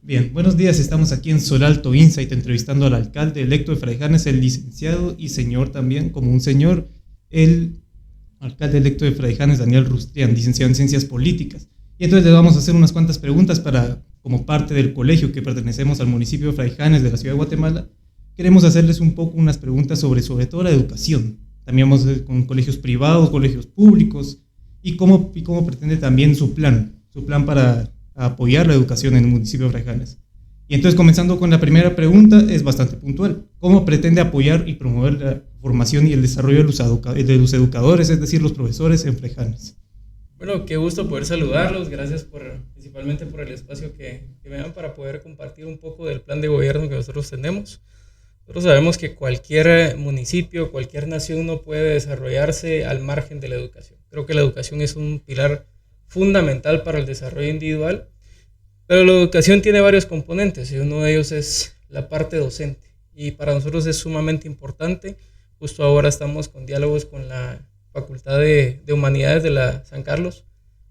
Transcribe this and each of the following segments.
Bien, buenos días, estamos aquí en Sol Alto Insight entrevistando al alcalde electo de Fraijanes, el licenciado y señor también, como un señor, el alcalde electo de Fraijanes, Daniel Rustrián, licenciado en Ciencias Políticas. Y entonces le vamos a hacer unas cuantas preguntas como parte del colegio que pertenecemos al municipio de Fraijanes de la ciudad de Guatemala. Queremos hacerles un poco unas preguntas sobre todo la educación. También vamos a ver con colegios privados, colegios públicos, y cómo pretende también su plan para apoyar la educación en el municipio de Fraijanes. Y entonces, comenzando con la primera pregunta, es bastante puntual. ¿Cómo pretende apoyar y promover la formación y el desarrollo de los educadores, es decir, los profesores en Fraijanes? Bueno, qué gusto poder saludarlos. Gracias principalmente por el espacio que me dan para poder compartir un poco del plan de gobierno que nosotros tenemos. Nosotros sabemos que cualquier municipio, cualquier nación no puede desarrollarse al margen de la educación. Creo que la educación es un pilar fundamental para el desarrollo individual, pero la educación tiene varios componentes y uno de ellos es la parte docente, y para nosotros es sumamente importante. Justo ahora estamos con diálogos con la Facultad de Humanidades de la San Carlos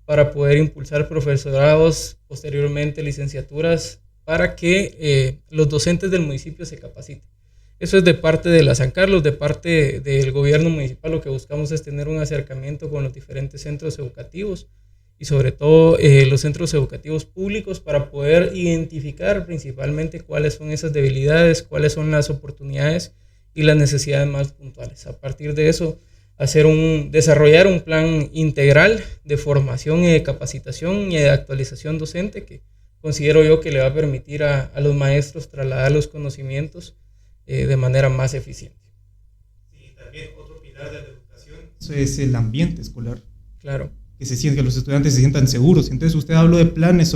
para poder impulsar profesorados, posteriormente licenciaturas, para que los docentes del municipio se capaciten. Eso es de parte de la San Carlos. De parte del gobierno municipal, lo que buscamos es tener un acercamiento con los diferentes centros educativos y sobre todo los centros educativos públicos, para poder identificar principalmente cuáles son esas debilidades, cuáles son las oportunidades y las necesidades más puntuales. A partir de eso, desarrollar un plan integral de formación y de capacitación y de actualización docente, que considero yo que le va a permitir a los maestros trasladar los conocimientos de manera más eficiente. Sí, también otro pilar de la educación, eso es el ambiente escolar. Claro. Que los estudiantes se sientan seguros. Entonces usted habló de planes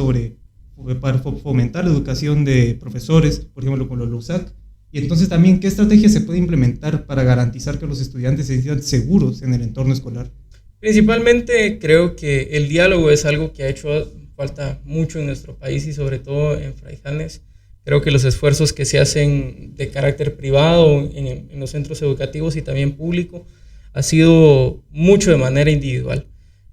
para fomentar la educación de profesores, por ejemplo con los LUSAC, y entonces también qué estrategia se puede implementar para garantizar que los estudiantes se sientan seguros en el entorno escolar. Principalmente creo que el diálogo es algo que ha hecho falta mucho en nuestro país y sobre todo en Fraijanes. Creo que los esfuerzos que se hacen de carácter privado en los centros educativos y también público ha sido mucho de manera individual.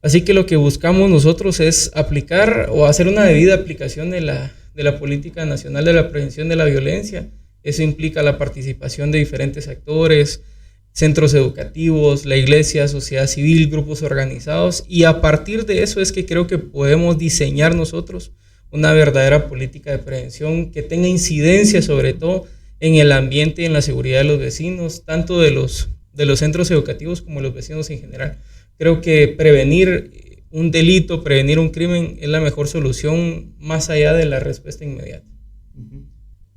Así que lo que buscamos nosotros es aplicar o hacer una debida aplicación de la Política Nacional de la Prevención de la Violencia. Eso implica la participación de diferentes actores, centros educativos, la iglesia, sociedad civil, grupos organizados, y a partir de eso es que creo que podemos diseñar nosotros una verdadera política de prevención que tenga incidencia sobre todo en el ambiente y en la seguridad de los vecinos, tanto de los centros educativos como de los vecinos en general. Creo que prevenir un delito, prevenir un crimen es la mejor solución más allá de la respuesta inmediata.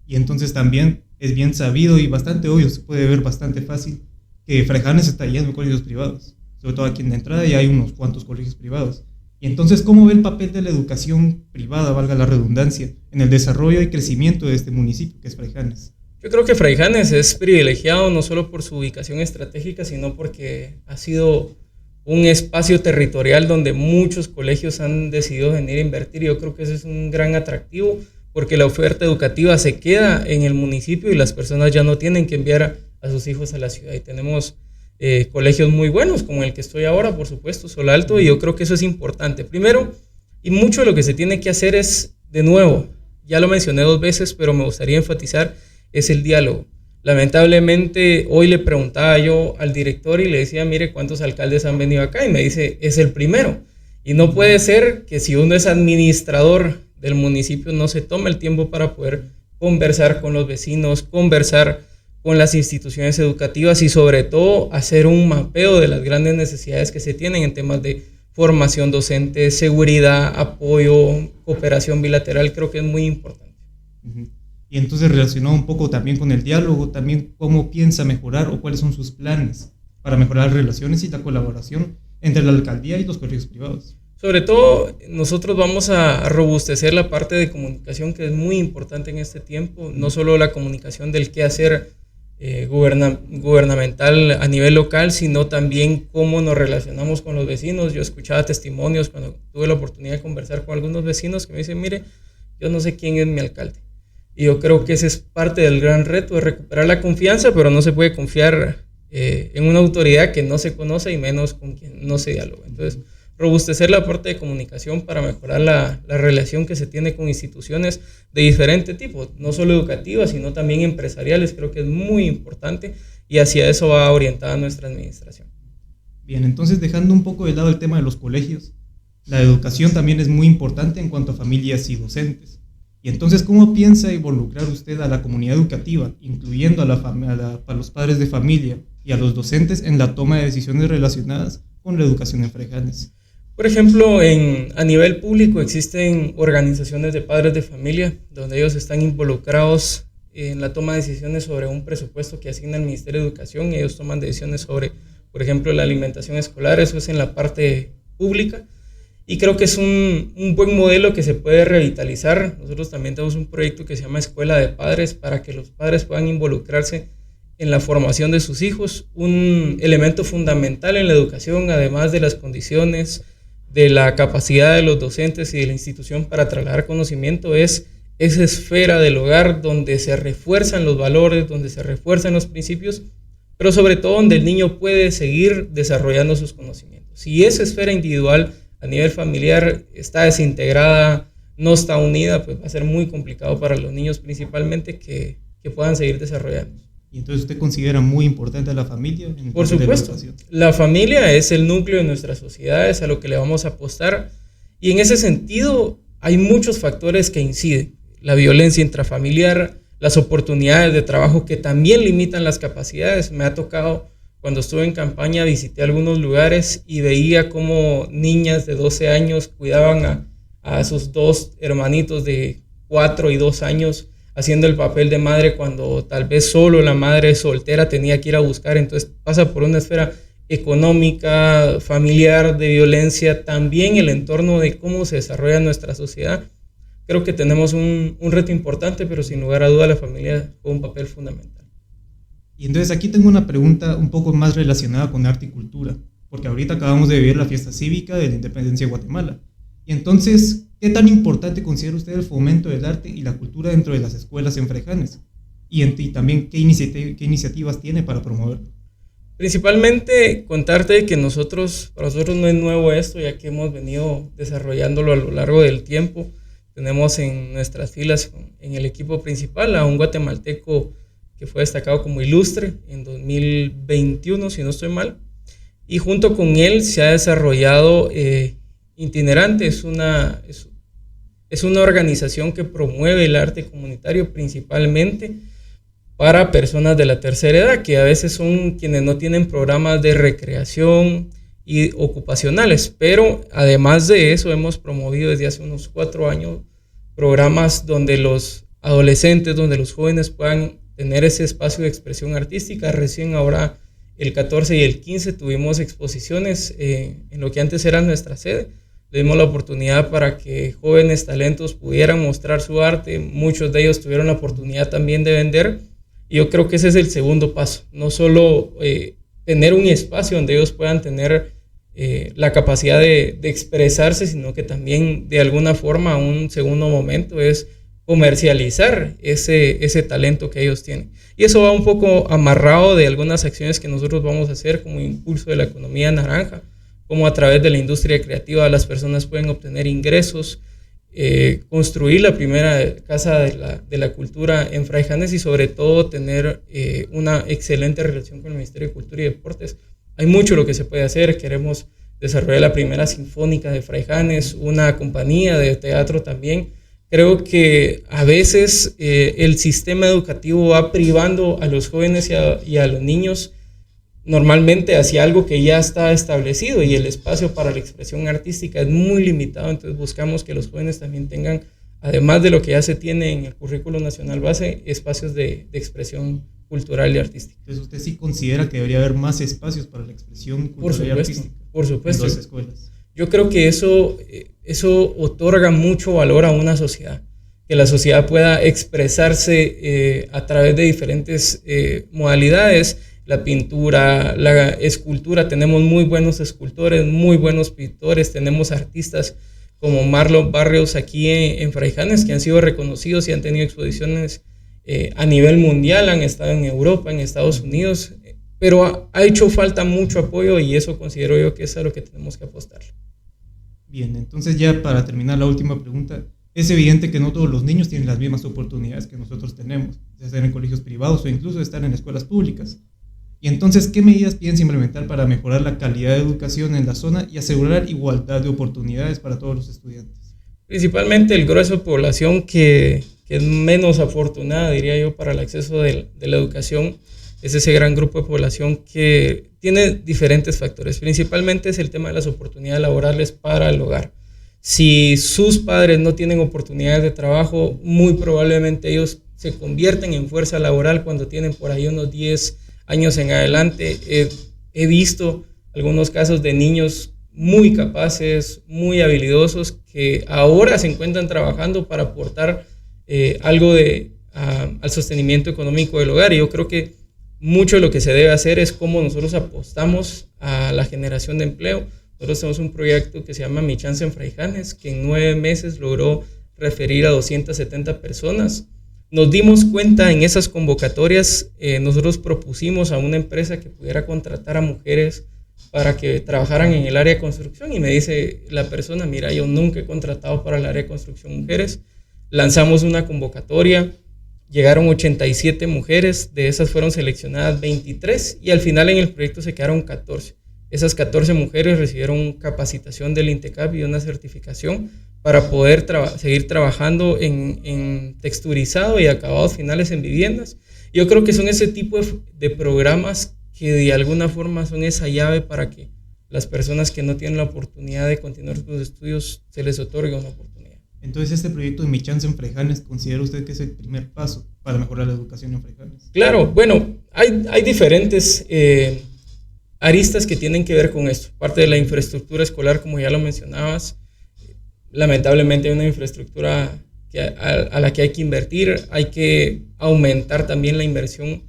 Y entonces también es bien sabido y bastante obvio, se puede ver bastante fácil, que Fraijanes está lleno de colegios privados, sobre todo aquí en la entrada ya hay unos cuantos colegios privados. Y entonces, ¿cómo ve el papel de la educación privada, valga la redundancia, en el desarrollo y crecimiento de este municipio que es Fraijanes? Yo creo que Fraijanes es privilegiado no solo por su ubicación estratégica, sino porque ha sido un espacio territorial donde muchos colegios han decidido venir a invertir. Yo creo que eso es un gran atractivo, porque la oferta educativa se queda en el municipio y las personas ya no tienen que enviar a sus hijos a la ciudad. Y tenemos colegios muy buenos, como el que estoy ahora, por supuesto, Sol Alto, y yo creo que eso es importante. Primero, y mucho de lo que se tiene que hacer es, de nuevo, ya lo mencioné 2 veces, pero me gustaría enfatizar, es el diálogo. Lamentablemente, hoy le preguntaba yo al director y le decía, mire, ¿cuántos alcaldes han venido acá? Y me dice, es el primero. Y no puede ser que si uno es administrador del municipio no se tome el tiempo para poder conversar con los vecinos, conversar con las instituciones educativas y sobre todo hacer un mapeo de las grandes necesidades que se tienen en temas de formación docente, seguridad, apoyo, cooperación bilateral. Creo que es muy importante. Y entonces, relacionado un poco también con el diálogo, también cómo piensa mejorar o cuáles son sus planes para mejorar las relaciones y la colaboración entre la alcaldía y los colegios privados. Sobre todo, nosotros vamos a robustecer la parte de comunicación, que es muy importante en este tiempo, no solo la comunicación del qué hacer gubernamental a nivel local, sino también cómo nos relacionamos con los vecinos. Yo escuchaba testimonios cuando tuve la oportunidad de conversar con algunos vecinos que me dicen, mire, yo no sé quién es mi alcalde. Y yo creo que ese es parte del gran reto, de recuperar la confianza, pero no se puede confiar en una autoridad que no se conoce y menos con quien no se dialoga. Entonces, robustecer la parte de comunicación para mejorar la relación que se tiene con instituciones de diferente tipo, no solo educativas, sino también empresariales. Creo que es muy importante y hacia eso va orientada nuestra administración. Bien, entonces dejando un poco de lado el tema de los colegios, la educación también es muy importante en cuanto a familias y docentes. Y entonces, ¿cómo piensa involucrar usted a la comunidad educativa, incluyendo a los padres de familia y a los docentes en la toma de decisiones relacionadas con la educación en Fraijanes? Por ejemplo, a nivel público existen organizaciones de padres de familia donde ellos están involucrados en la toma de decisiones sobre un presupuesto que asigna el Ministerio de Educación. Ellos toman decisiones sobre, por ejemplo, la alimentación escolar. Eso es en la parte pública. Y creo que es un buen modelo que se puede revitalizar. Nosotros también tenemos un proyecto que se llama Escuela de Padres para que los padres puedan involucrarse en la formación de sus hijos. Un elemento fundamental en la educación, además de las condiciones, de la capacidad de los docentes y de la institución para trasladar conocimiento, es esa esfera del hogar donde se refuerzan los valores, donde se refuerzan los principios, pero sobre todo donde el niño puede seguir desarrollando sus conocimientos. Si esa esfera individual a nivel familiar está desintegrada, no está unida, pues va a ser muy complicado para los niños principalmente que puedan seguir desarrollando. ¿Y entonces usted considera muy importante a la familia? Por supuesto, la familia es el núcleo de nuestras sociedades, a lo que le vamos a apostar, y en ese sentido hay muchos factores que inciden. La violencia intrafamiliar, las oportunidades de trabajo que también limitan las capacidades. Me ha tocado, cuando estuve en campaña, visité algunos lugares y veía cómo niñas de 12 años cuidaban a sus dos hermanitos de 4 y 2 años, haciendo el papel de madre cuando tal vez solo la madre soltera tenía que ir a buscar. Entonces pasa por una esfera económica, familiar, de violencia, también el entorno de cómo se desarrolla nuestra sociedad. Creo que tenemos un reto importante, pero sin lugar a duda la familia juega un papel fundamental. Y entonces aquí tengo una pregunta un poco más relacionada con arte y cultura, porque ahorita acabamos de vivir la fiesta cívica de la independencia de Guatemala. Y entonces, ¿qué tan importante considera usted el fomento del arte y la cultura dentro de las escuelas en Fraijanes? Y también, ¿qué iniciativas tiene para promoverlo? Principalmente contarte que para nosotros no es nuevo esto, ya que hemos venido desarrollándolo a lo largo del tiempo. Tenemos en nuestras filas, en el equipo principal, a un guatemalteco que fue destacado como ilustre en 2021, si no estoy mal. Y junto con él se ha desarrollado Itinerante. Es una organización que promueve el arte comunitario principalmente para personas de la tercera edad, que a veces son quienes no tienen programas de recreación y ocupacionales, pero además de eso hemos promovido desde hace unos 4 años programas donde los adolescentes, donde los jóvenes puedan tener ese espacio de expresión artística. Recién ahora el 14 y el 15 tuvimos exposiciones en lo que antes era nuestra sede. Le dimos la oportunidad para que jóvenes talentos pudieran mostrar su arte. Muchos de ellos tuvieron la oportunidad también de vender. Y yo creo que ese es el segundo paso. No solo tener un espacio donde ellos puedan tener la capacidad de expresarse, sino que también de alguna forma un segundo momento es comercializar ese talento que ellos tienen. Y eso va un poco amarrado de algunas acciones que nosotros vamos a hacer como impulso de la economía naranja, como a través de la industria creativa las personas pueden obtener ingresos, construir la primera casa de la cultura en Fraijanes y sobre todo tener una excelente relación con el Ministerio de Cultura y Deportes. Hay mucho lo que se puede hacer. Queremos desarrollar la primera sinfónica de Fraijanes, una compañía de teatro también. Creo que a veces el sistema educativo va privando a los jóvenes y a los niños normalmente hacia algo que ya está establecido y el espacio para la expresión artística es muy limitado. Entonces buscamos que los jóvenes también tengan, además de lo que ya se tiene en el currículo nacional base, espacios de expresión cultural y artística. Entonces usted sí considera que debería haber más espacios para la expresión cultural y artística. Por supuesto. En las escuelas. Yo creo que eso otorga mucho valor a una sociedad, que la sociedad pueda expresarse a través de diferentes modalidades. La pintura, la escultura, tenemos muy buenos escultores, muy buenos pintores, tenemos artistas como Marlon Barrios aquí en Fraijanes que han sido reconocidos y han tenido exposiciones a nivel mundial, han estado en Europa, en Estados Unidos, pero ha hecho falta mucho apoyo y eso considero yo que es a lo que tenemos que apostar. Bien, entonces ya para terminar la última pregunta, es evidente que no todos los niños tienen las mismas oportunidades que nosotros tenemos, de estar en colegios privados o incluso de estar en escuelas públicas. Y entonces, ¿qué medidas piensa implementar para mejorar la calidad de educación en la zona y asegurar igualdad de oportunidades para todos los estudiantes? Principalmente el grueso de población que es menos afortunada, diría yo, para el acceso de la educación, es ese gran grupo de población que tiene diferentes factores. Principalmente es el tema de las oportunidades laborales para el hogar. Si sus padres no tienen oportunidades de trabajo, muy probablemente ellos se convierten en fuerza laboral cuando tienen por ahí unos 10 años en adelante. He visto algunos casos de niños muy capaces, muy habilidosos, que ahora se encuentran trabajando para aportar algo al sostenimiento económico del hogar. Y yo creo que mucho de lo que se debe hacer es cómo nosotros apostamos a la generación de empleo. Nosotros tenemos un proyecto que se llama Mi Chance en Fraijanes, que en 9 meses logró referir a 270 personas. Nos dimos cuenta en esas convocatorias, nosotros propusimos a una empresa que pudiera contratar a mujeres para que trabajaran en el área de construcción, y me dice la persona: mira, yo nunca he contratado para el área de construcción mujeres. Lanzamos una convocatoria, llegaron 87 mujeres, de esas fueron seleccionadas 23 y al final en el proyecto se quedaron 14. Esas 14 mujeres recibieron capacitación del INTECAP y una certificación para poder seguir trabajando en texturizado y acabados finales en viviendas. Yo creo que son ese tipo de programas que de alguna forma son esa llave para que las personas que no tienen la oportunidad de continuar sus estudios se les otorgue una oportunidad. Entonces, este proyecto de Mi Chance en Fraijanes, ¿considera usted que es el primer paso para mejorar la educación en Fraijanes? Claro, bueno, hay diferentes aristas que tienen que ver con esto. Parte de la infraestructura escolar, como ya lo mencionabas, lamentablemente hay una infraestructura a la que hay que invertir. Hay que aumentar también la inversión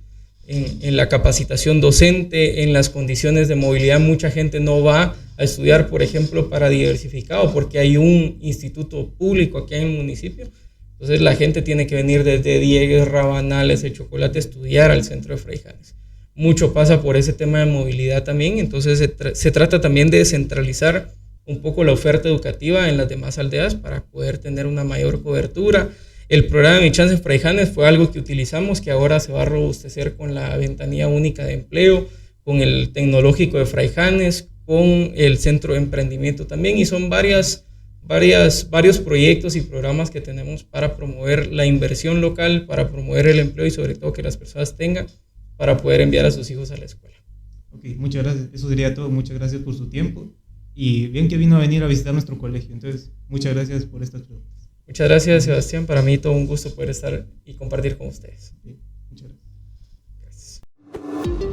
en la capacitación docente, en las condiciones de movilidad. Mucha gente no va a estudiar, por ejemplo, para diversificado, porque hay un instituto público aquí en el municipio. Entonces la gente tiene que venir desde Diegues, Rabanales, El Chocolate a estudiar al centro de Fraijanes. Mucho pasa por ese tema de movilidad también. Entonces se trata también de descentralizar un poco la oferta educativa en las demás aldeas para poder tener una mayor cobertura. El programa de Mi Chance en Fraijanes fue algo que utilizamos, que ahora se va a robustecer con la ventanilla única de empleo, con el tecnológico de Fraijanes, con el centro de emprendimiento también, y son varios proyectos y programas que tenemos para promover la inversión local, para promover el empleo y sobre todo que las personas tengan para poder enviar a sus hijos a la escuela. Ok, muchas gracias. Eso sería todo. Muchas gracias por su tiempo y bien que vino a venir a visitar nuestro colegio. Entonces, muchas gracias por estas preguntas. Muchas gracias, Sebastián. Para mí todo un gusto poder estar y compartir con ustedes. Sí, muchas gracias. Gracias.